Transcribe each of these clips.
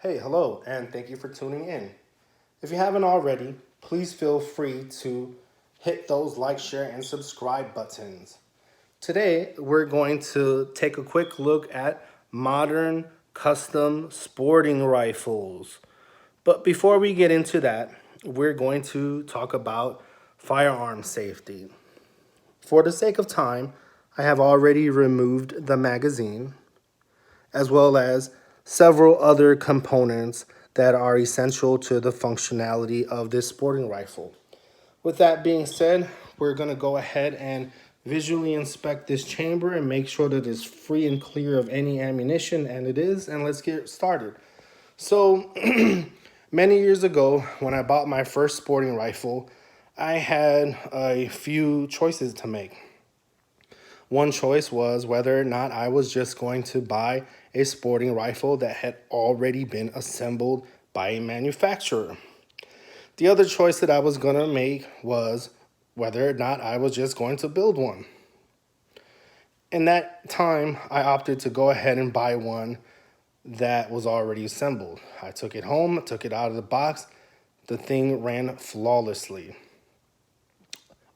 Hey, hello, and thank you for tuning in. If you haven't already, please feel free to hit those like, share, and subscribe buttons. Today, we're going to take a quick look at modern custom sporting rifles. But before we get into that, we're going to talk about firearm safety. For the sake of time, I have already removed the magazine as well as several other components that are essential to the functionality of this sporting rifle. With that being said, we're going to go ahead and visually inspect this chamber and make sure that it's free and clear of any ammunition, and it is, and let's get started. So, many years ago, when I bought my first sporting rifle, I had a few choices to make. One choice was whether or not I was just going to buy a sporting rifle that had already been assembled by a manufacturer. The other choice that I was going to make was whether or not I was just going to build one. In that time, I opted to go ahead and buy one that was already assembled. I took it home, took it out of the box. The thing ran flawlessly.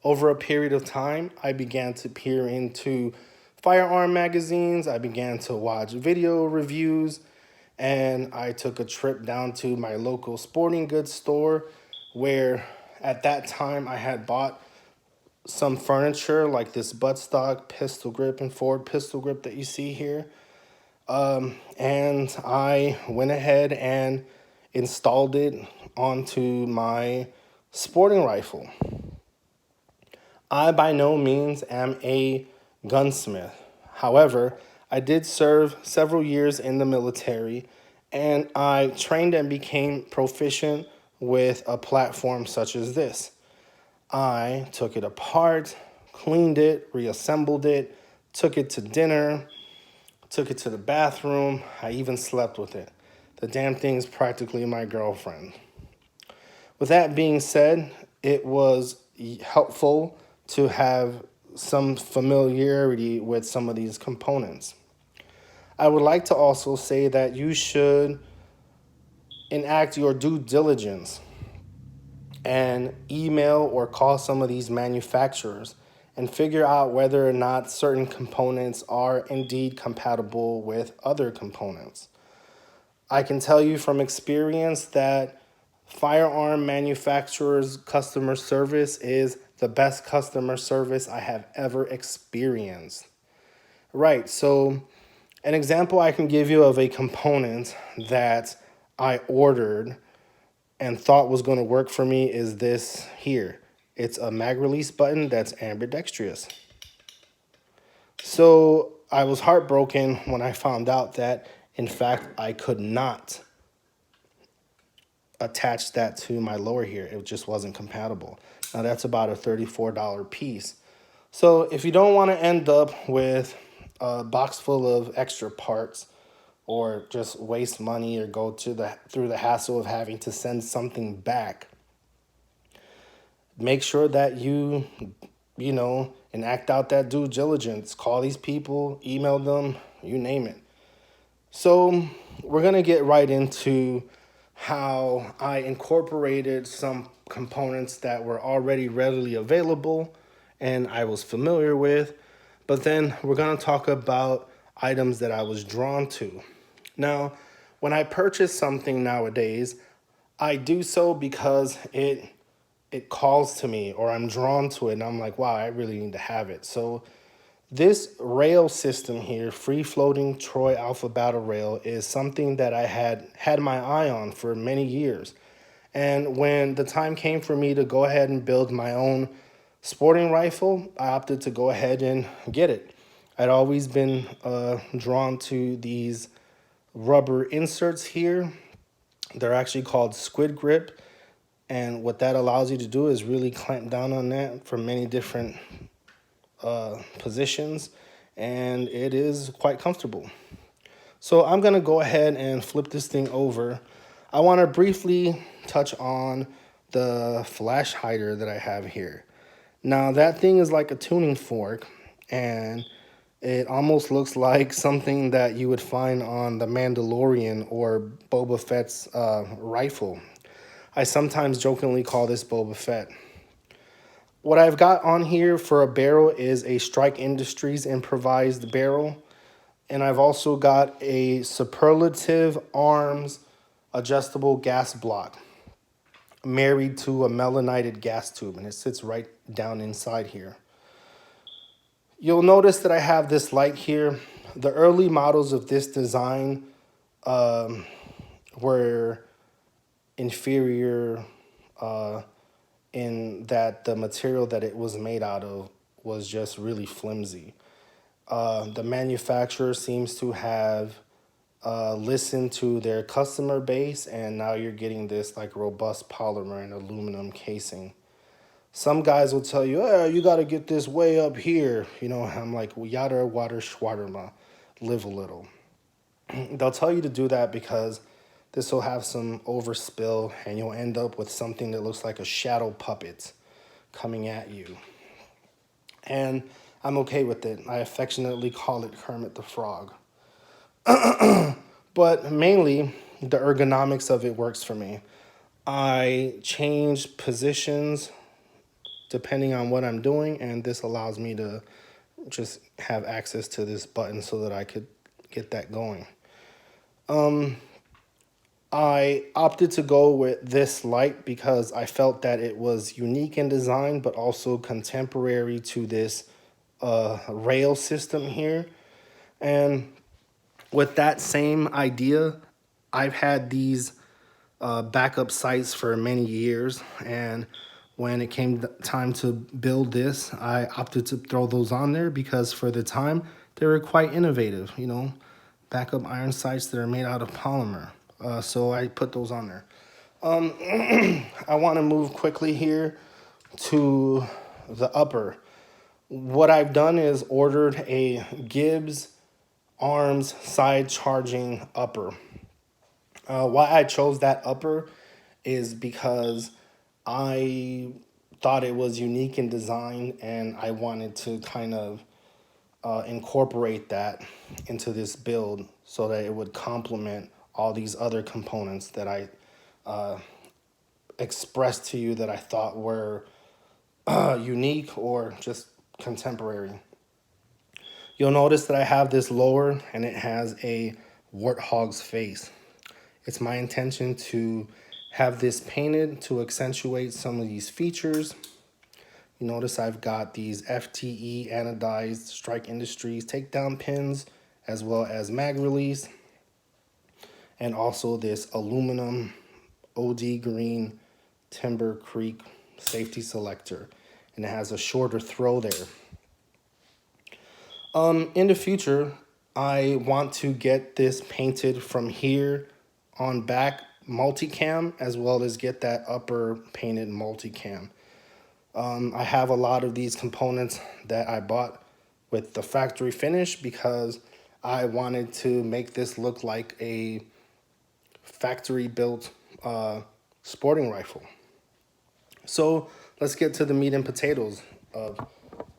Over a period of time, I began to peer into firearm magazines. I began to watch video reviews, and I took a trip down to my local sporting goods store where at that time I had bought some furniture like this buttstock pistol grip and forward pistol grip that you see here. And I went ahead and installed it onto my sporting rifle. I by no means am a gunsmith. However, I did serve several years in the military and I trained and became proficient with a platform such as this. I took it apart, cleaned it, reassembled it, took it to dinner, took it to the bathroom. I even slept with it. The damn thing's practically my girlfriend. With that being said, it was helpful to have some familiarity with some of these components. I would like to also say that you should enact your due diligence and email or call some of these manufacturers and figure out whether or not certain components are indeed compatible with other components. I can tell you from experience that firearm manufacturers' customer service is the best customer service I have ever experienced. Right, so an example I can give you of a component that I ordered and thought was going to work for me is this here. It's a mag release button that's ambidextrous. So I was heartbroken when I found out that, in fact, I could not attach that to my lower here. It just wasn't compatible. Now that's about a $34 piece. So if you don't want to end up with a box full of extra parts or just waste money or go through the hassle of having to send something back, make sure that you enact out that due diligence. Call these people, email them, you name it. So we're going to get right into how I incorporated some components that were already readily available and I was familiar with. But then we're going to talk about items that I was drawn to. Now, when I purchase something nowadays, I do so because it calls to me or I'm drawn to it and I'm like, wow, I really need to have it. So this rail system here, free floating Troy Alpha Battle Rail, is something that I had my eye on for many years. And when the time came for me to go ahead and build my own sporting rifle, I opted to go ahead and get it. I'd always been drawn to these rubber inserts here. They're actually called squid grip. And what that allows you to do is really clamp down on that from many different positions, and it is quite comfortable. So I'm going to go ahead and flip this thing over. I want to briefly touch on the flash hider that I have here. Now that thing is like a tuning fork, and It almost looks like something that you would find on the Mandalorian or Boba Fett's rifle. I sometimes jokingly call this Boba Fett. What I've got on here for a barrel is a Strike Industries improvised barrel. And I've also got a Superlative Arms adjustable gas block married to a melanited gas tube, and it sits right down inside here. You'll notice that I have this light here. The early models of this design were inferior in that the material that it was made out of was just really flimsy. The manufacturer seems to have listened to their customer base, and now you're getting this like robust polymer and aluminum casing. Some guys will tell you, oh, you got to get this way up here. You know, I'm like, well, yada, water, schwaderma, live a little. They'll tell you to do that because this will have some overspill and you'll end up with something that looks like a shadow puppet coming at you. And I'm okay with it. I affectionately call it Kermit the Frog. But mainly, the ergonomics of it works for me. I change positions depending on what I'm doing, and this allows me to just have access to this button so that I could get that going. I opted to go with this light because I felt that it was unique in design, but also contemporary to this rail system here. And with that same idea, I've had these backup sites for many years, and when it came time to build this, I opted to throw those on there because for the time they were quite innovative, you know, backup iron sights that are made out of polymer. So I put those on there. I want to move quickly here to the upper. What I've done is ordered a Gibbs Arms side charging upper. Why I chose that upper is because I thought it was unique in design and I wanted to kind of incorporate that into this build so that it would complement all these other components that I expressed to you that I thought were unique or just contemporary. You'll notice that I have this lower and it has a warthog's face. It's my intention to have this painted to accentuate some of these features. You notice I've got these FTE anodized Strike Industries takedown pins as well as mag release, and also this aluminum OD green Timber Creek safety selector, and it has a shorter throw there. In the future, I want to get this painted from here on back multicam as well as get that upper painted multicam. I have a lot of these components that I bought with the factory finish because I wanted to make this look like a factory built sporting rifle. So let's get to the meat and potatoes of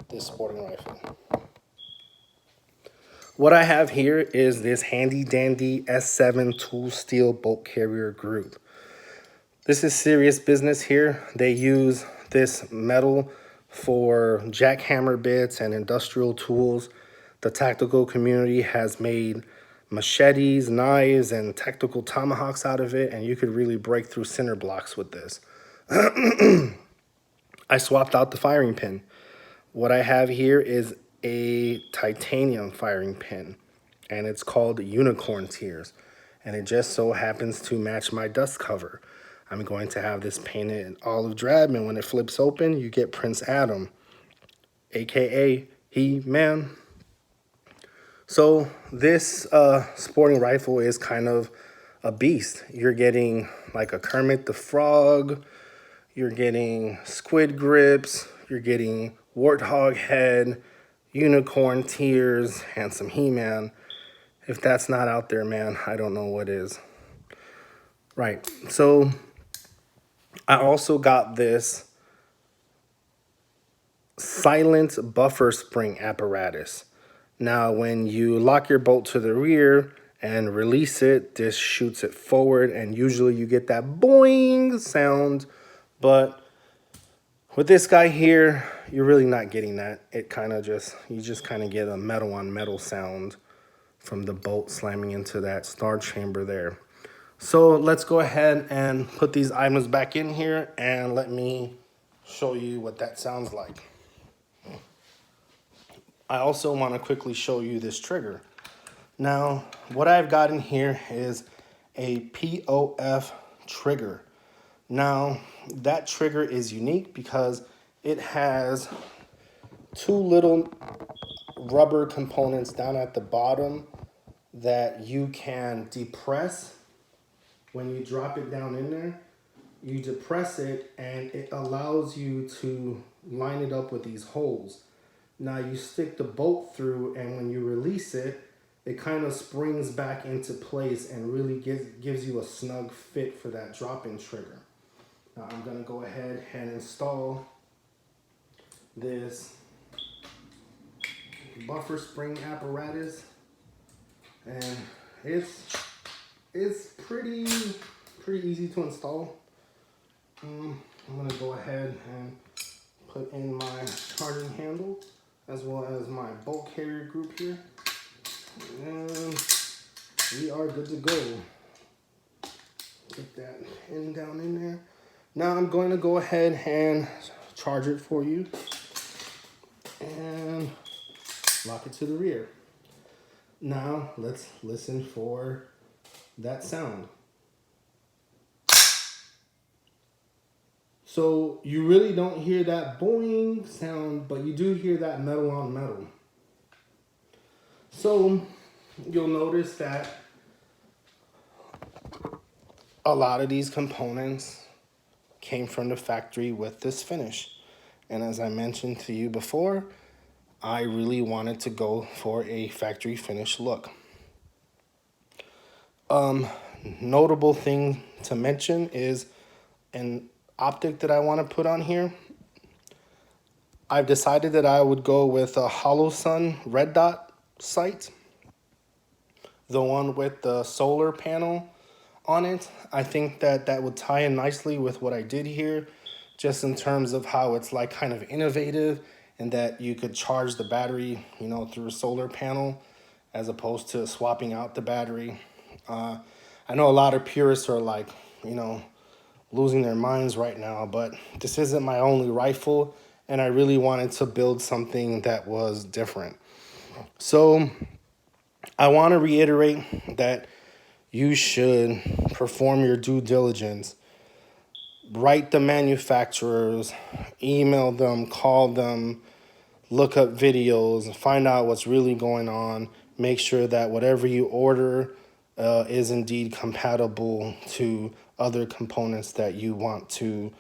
this sporting rifle. What I have here is this handy dandy S7 tool steel bolt carrier group. This is serious business here. They use this metal for jackhammer bits and industrial tools. The tactical community has made machetes, knives, and tactical tomahawks out of it, and you could really break through cinder blocks with this. I swapped out the firing pin. What I have here is a titanium firing pin, and it's called Unicorn Tears, and it just so happens to match my dust cover. I'm going to have this painted in olive drab, and when it flips open, you get Prince Adam, aka He-Man. So this sporting rifle is kind of a beast. You're getting like a Kermit the Frog, you're getting squid grips, you're getting warthog head, unicorn tears, and some He-Man. If that's not out there, man, I don't know what is. Right, so I also got this silent buffer spring apparatus. Now, when you lock your bolt to the rear and release it, this shoots it forward, and usually you get that boing sound. But with this guy here, you're really not getting that. It kind of you just kind of get a metal on metal sound from the bolt slamming into that star chamber there. So let's go ahead and put these items back in here and let me show you what that sounds like. I also want to quickly show you this trigger. Now, what I've got in here is a POF trigger. Now, that trigger is unique because it has two little rubber components down at the bottom that you can depress. When you drop it down in there, you depress it and it allows you to line it up with these holes. Now you stick the bolt through, and when you release it, it kind of springs back into place and really gives you a snug fit for that drop-in trigger. Now I'm gonna go ahead and install this buffer spring apparatus, and it's pretty easy to install. I'm gonna go ahead and put in my charging handle as well as my bolt carrier group here, and we are good to go. Get that pin down in there. Now I'm going to go ahead and charge it for you and lock it to the rear. Now let's listen for that sound. So you really don't hear that boing sound, but you do hear that metal on metal. So you'll notice that a lot of these components came from the factory with this finish. And as I mentioned to you before, I really wanted to go for a factory finish look. Notable thing to mention is an optic that I want to put on here. I've decided that I would go with a HoloSun red dot sight, the one with the solar panel on it. I think that that would tie in nicely with what I did here, just in terms of how it's like kind of innovative, and that you could charge the battery, you know, through a solar panel as opposed to swapping out the battery. I know a lot of purists are like, you know, losing their minds right now, but this isn't my only rifle, and I really wanted to build something that was different. So I want to reiterate that you should perform your due diligence. Write the manufacturers, email them, call them, look up videos, find out what's really going on. Make sure that whatever you order is indeed compatible to other components that you want to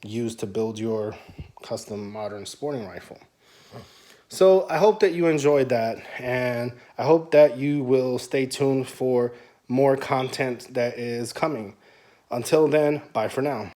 use to build your custom modern sporting rifle. So I hope that you enjoyed that, and I hope that you will stay tuned for more content that is coming. Until then, bye for now.